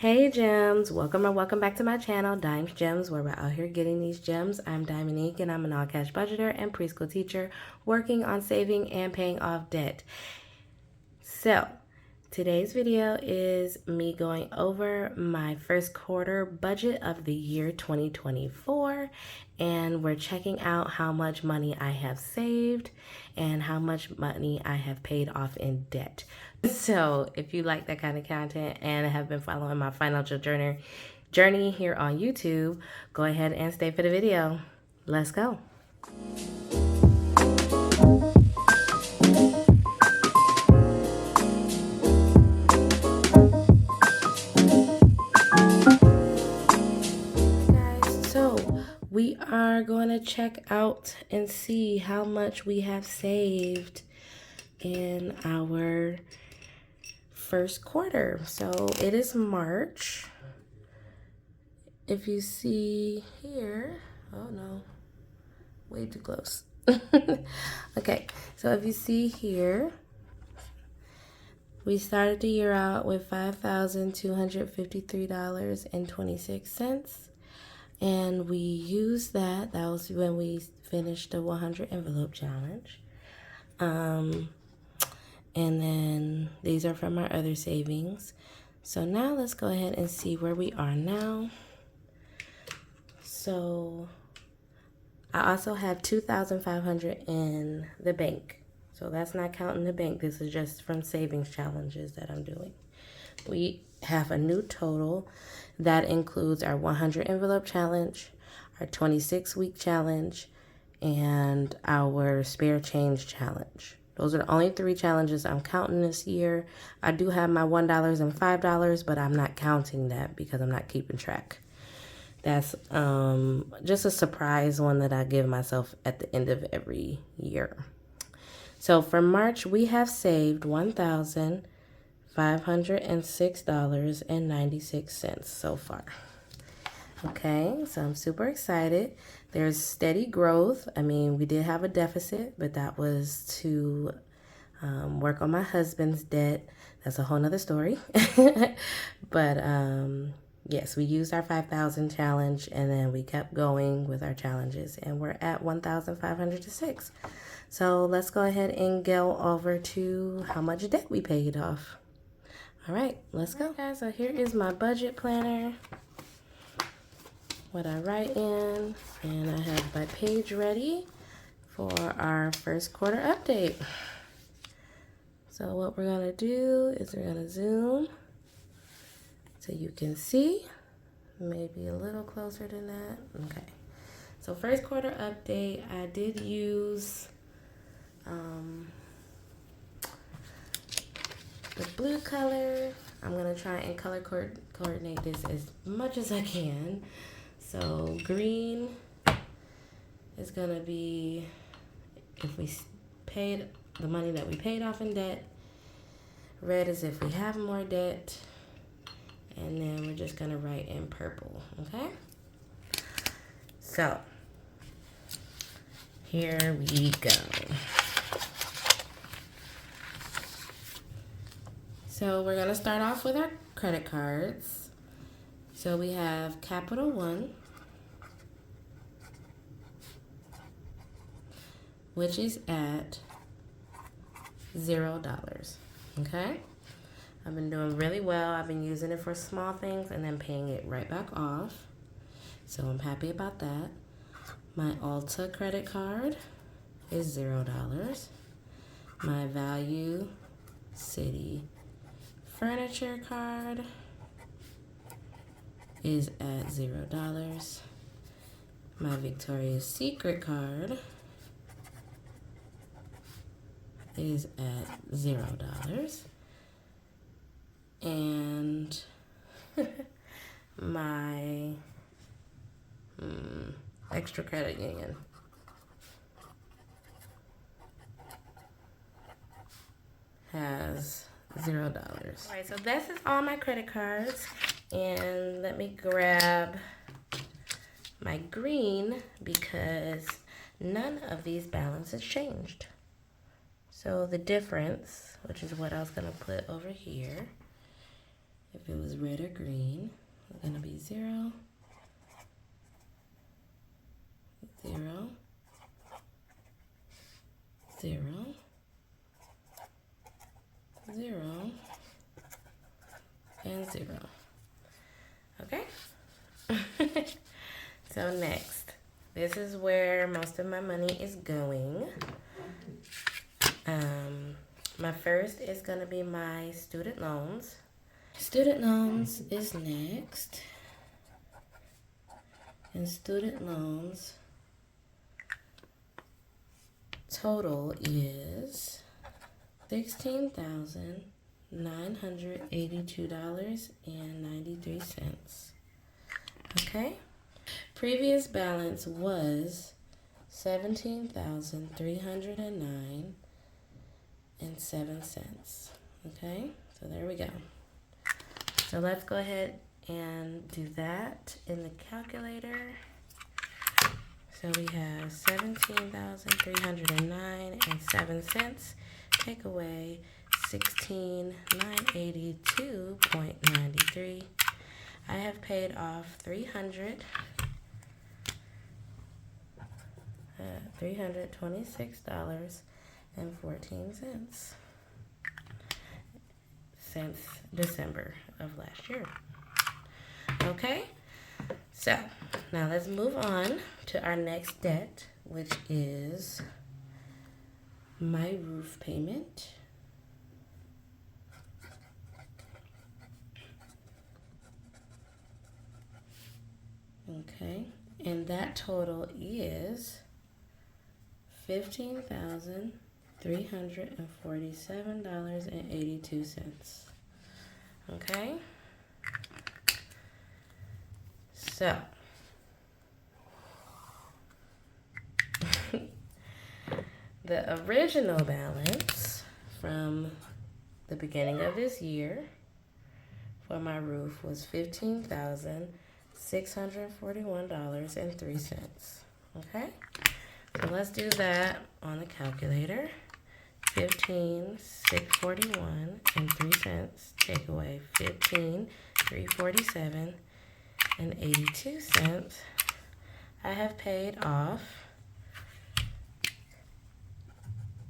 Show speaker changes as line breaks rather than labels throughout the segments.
Hey Gems, welcome or welcome back to my channel, Dimes Gems, where we're out here getting these gems. I'm Dominique and I'm an all-cash budgeter and preschool teacher working on saving and paying off debt. So, today's video is me going over my first quarter budget of the year 2024, and we're checking out how much money I have saved and how much money I have paid off in debt. So if you like that kind of content and have been following my financial journey here on YouTube, go ahead and stay for the video. Let's go. We are going to check out and see how much we have saved in our first quarter. So it is March. If you see here, oh no, way too close. Okay, so if you see here, we started the year out with $5,253.26. And we used that was when we finished the 100 envelope challenge. And then these are from our other savings. So now let's go ahead and see where we are now. So I also have $2,500 in the bank. So that's not counting the bank. This is just from savings challenges that I'm doing. We have a new total that includes our 100 envelope challenge, our 26-week challenge, and our spare change challenge. Those are the only 3 challenges I'm counting this year. I do have my $1 and $5, but I'm not counting that because I'm not keeping track. That's just a surprise one that I give myself at the end of every year. So for March, we have saved $1,506.96 so far. Okay, so I'm super excited. There's steady growth. I mean, we did have a deficit, but that was to work on my husband's debt. That's a whole nother story. But yes, we used our 5,000 challenge, and then we kept going with our challenges, and we're at 1,506. So let's go ahead and go over to how much debt we paid off. All right, let's go. Guys, so here is my budget planner, what I write in, and I have my page ready for our first quarter update. So what we're gonna do is we're gonna zoom so you can see, maybe a little closer than that. Okay, so first quarter update, I did use the blue color. I'm gonna try and color coordinate this as much as I can. So green is gonna be if we paid the money that we paid off in debt. Red is if we have more debt. And then we're just gonna write in purple, okay? So here we go. So we're gonna start off with our credit cards. So we have Capital One, which is at $0, okay? I've been doing really well. I've been using it for small things and then paying it right back off. So I'm happy about that. My Ulta credit card is $0. My Value City Furniture card is at $0. My Victoria's Secret card is at $0. And my extra credit union has $0. All right, so this is all my credit cards, and let me grab my green because none of these balances changed. So the difference, which is what I was gonna put over here, If it was red or green, it's gonna be 0, 0, 0, 0, and 0. Okay? So next, this is where most of my money is going. My first is gonna be my student loans. Student loans is next. And student loans total is $16,982.93. Okay? Previous balance was $17,309.07. Okay? So there we go. So let's go ahead and do that in the calculator. So we have $17,309.07. Take away 16,982.93. I have paid off $326.14 since December of last year. Okay, so now let's move on to our next debt, which is my roof payment. Okay, and that total is $15,347.82. Okay, so the original balance from the beginning of this year for my roof was $15,641.03. Okay, so let's do that on the calculator. 15,641.03 take away 15,347.82. I have paid off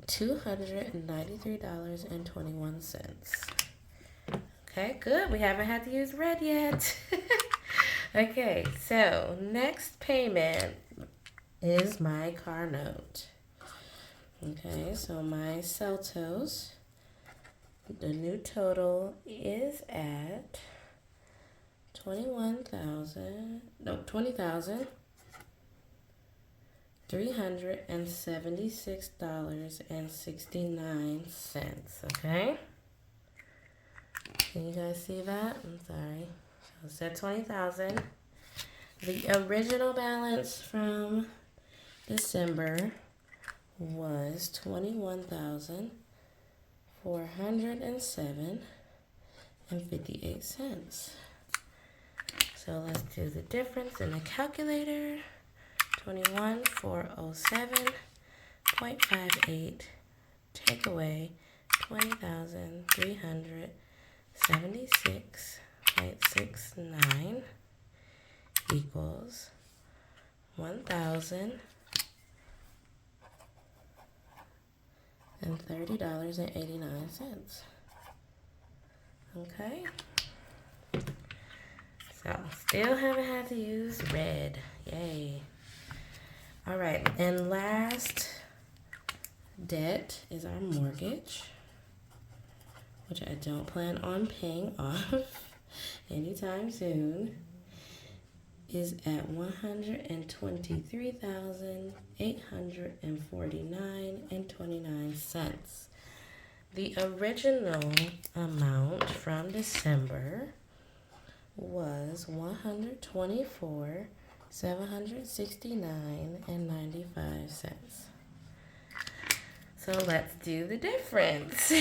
$293.21. Okay, good. We haven't had to use red yet. Okay, so next payment is my car note. Okay, so my Celtos, the new total is at $20,376.69. Okay, can you guys see that? I'm sorry. So it said 20,000. The original balance from December was $21,407.58. So let's do the difference in the calculator. 21,407.58 take away 20,376.69 equals 1,030.89. Okay, so still haven't had to use red. Yay. All right, and last debt is our mortgage, which I don't plan on paying off anytime soon, is at $123,849.29. The original amount from December was $124,769.95. So let's do the difference.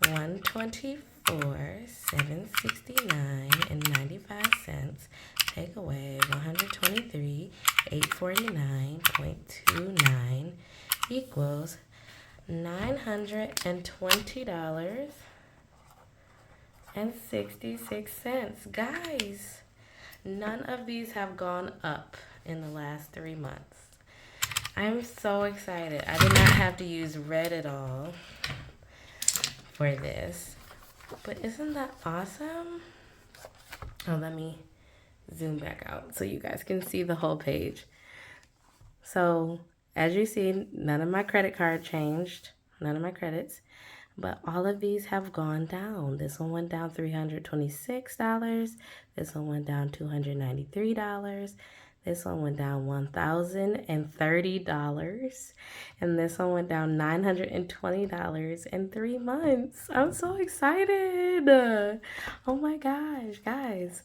$124,769.95 take away 123,849.29 equals $920.79. and 66 cents. Guys, none of these have gone up in the last 3 months. I'm so excited. I did not have to use red at all for this. But isn't that awesome? Oh, let me zoom back out so you guys can see the whole page. So as you see, none of my credit card changed, none of my credits, but all of these have gone down. This one went down $326. This one went down $293. This one went down $1,030. And this one went down $920 in 3 months. I'm so excited. Oh my gosh, guys.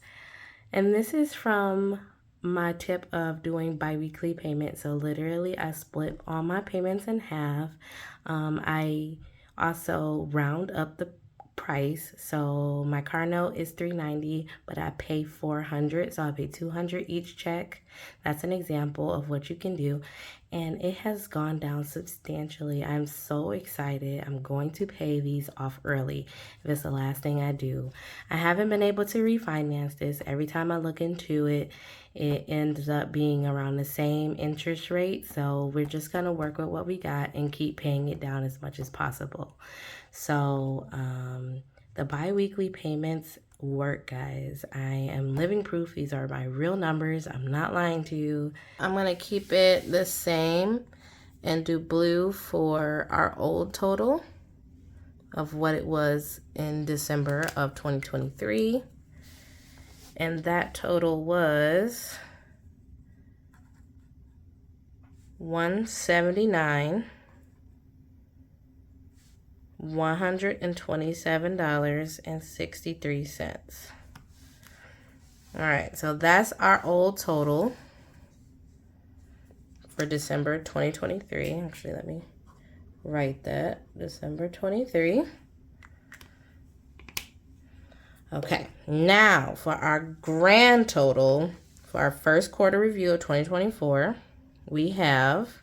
And this is from my tip of doing bi-weekly payments. So literally I split all my payments in half. I also round up the price. So my car note is $390, but I pay $400. So I pay $200 each check. That's an example of what you can do. And it has gone down substantially. I'm so excited. I'm going to pay these off early if it's the last thing I do. I haven't been able to refinance this. Every time I look into it, it ends up being around the same interest rate. So we're just going to work with what we got and keep paying it down as much as possible. So the bi-weekly payments work, guys. I am living proof. These are my real numbers. I'm not lying to you. I'm going to keep it the same and do blue for our old total of what it was in December of 2023. And that total was $127,127.63. All right, so that's our old total for December 2023. Actually, let me write that. December 23. Okay, now for our grand total for our first quarter review of 2024, we have,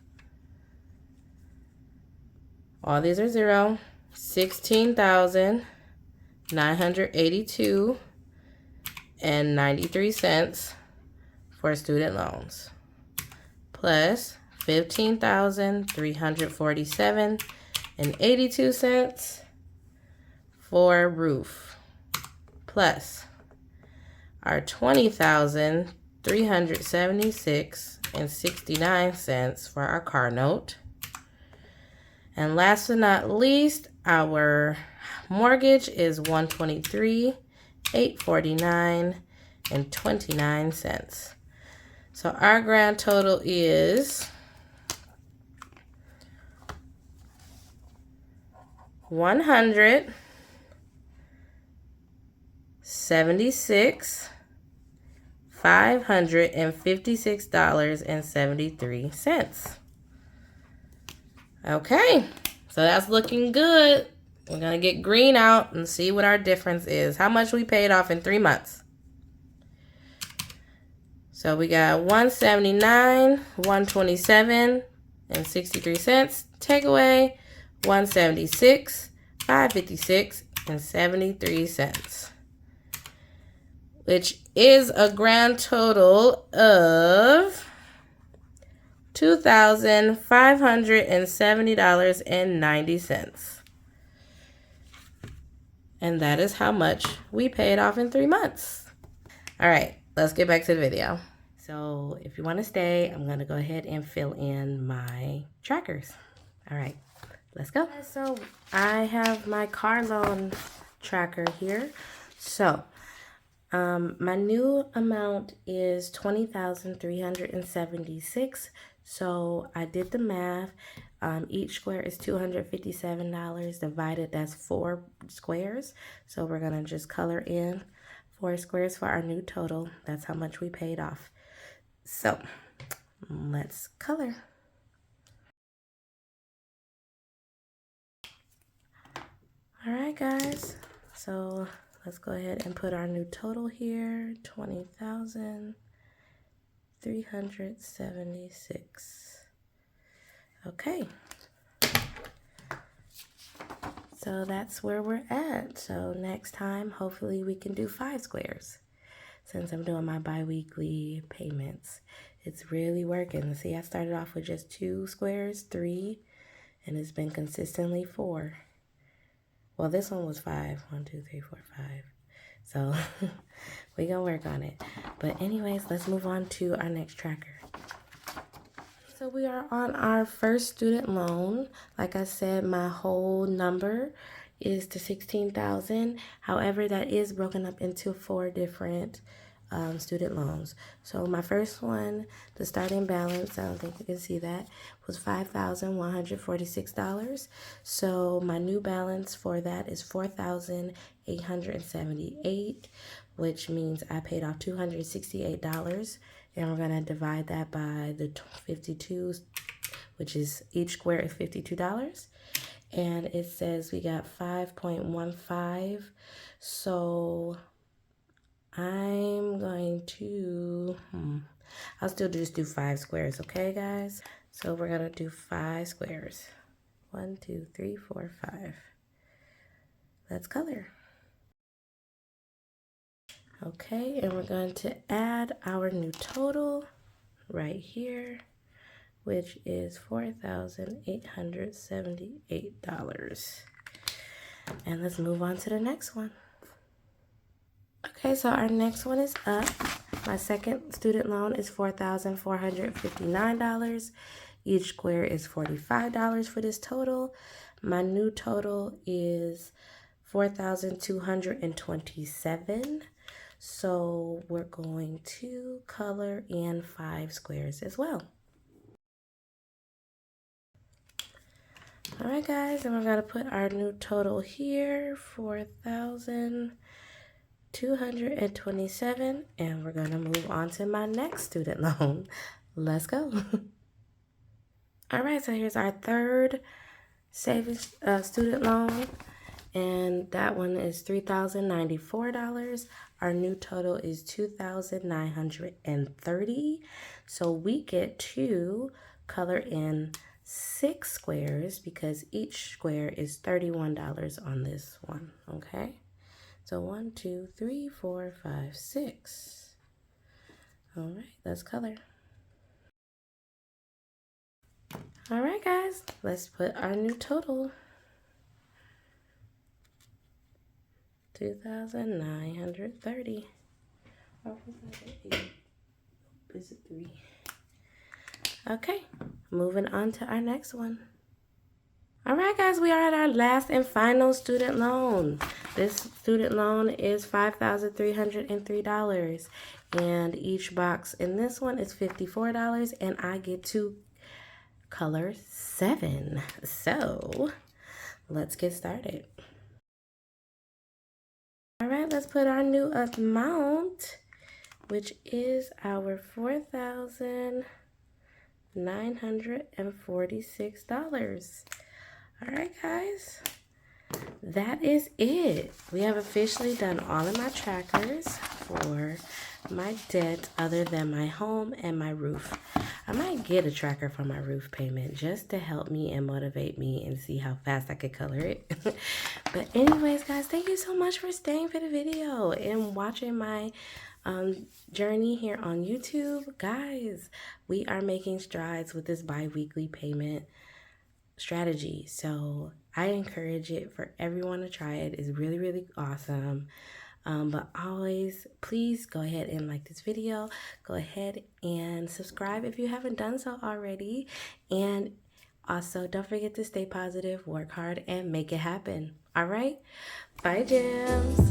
all these are zero, $16,982.93 for student loans, plus $15,347.82 for roof, plus our $20,376.69 for our car note. And last but not least, our mortgage is $123,849.29. So our grand total is $176,556.73. Okay, so that's looking good. We're going to get green out and see what our difference is. How much we paid off in 3 months. So we got $179, $127.63. Take away $176, $556.73. Which is a grand total of $2,570.90. And that is how much we paid off in 3 months. All right, let's get back to the video. So if you want to stay, I'm going to go ahead and fill in my trackers. All right, let's go. So I have my car loan tracker here. So my new amount is $20,376. So I did the math. Each square is $257 divided. That's 4 squares. So we're gonna just color in 4 squares for our new total. That's how much we paid off. So let's color. All right, guys. So let's go ahead and put our new total here, $20,376. Okay. So that's where we're at. So next time, hopefully we can do 5 squares. Since I'm doing my bi-weekly payments, it's really working. See, I started off with just 2 squares, 3, and it's been consistently 4. Well, this one was 5. 1, 2, 3, 4, 5. So we're gonna work on it. But anyways, let's move on to our next tracker. So we are on our first student loan. Like I said, my whole number is to $16,000. However, that is broken up into 4 different student loans. So my first one, the starting balance, I don't think you can see that, was $5,146. So my new balance for that is $4,878, which means I paid off $268. And we're gonna divide that by the 52, which is each square is $52. And it says we got 5.15. So I'm going to, I'll still just do 5 squares, okay, guys? So we're gonna do 5 squares. 1, 2, 3, 4, 5. Let's color. Okay, and we're going to add our new total right here, which is $4,878. And let's move on to the next one. Okay, so our next one is up. My second student loan is $4,459. Each square is $45 for this total. My new total is $4,227. So we're going to color in 5 squares as well. All right, guys, and we're gonna put our new total here, 4,227, and we're gonna move on to my next student loan. Let's go. All right, so here's our third savings student loan, and that one is $3,094. Our new total is $2,930. So we get to color in 6 squares because each square is $31 on this one, okay? So 1, 2, 3, 4, 5, 6. All right, let's color. All right, guys, let's put our new total. 2,930. Oh, is it 3? Okay, moving on to our next one. All right, guys, we are at our last and final student loan. This student loan is $5,303, and each box in this one is $54, and I get to color 7. So let's get started. All right, let's put our new amount, which is our $4,946. All right, guys, that is it. We have officially done all of my trackers for my debt other than my home and my roof. I might get a tracker for my roof payment just to help me and motivate me and see how fast I could color it. But anyways, guys, thank you so much for staying for the video and watching my journey here on YouTube. Guys, we are making strides with this bi-weekly payment strategy. So I encourage it for everyone to try it. It's really, really awesome. But always, please go ahead and like this video. Go ahead and subscribe if you haven't done so already. And also, don't forget to stay positive, work hard, and make it happen. All right? Bye, Gemz.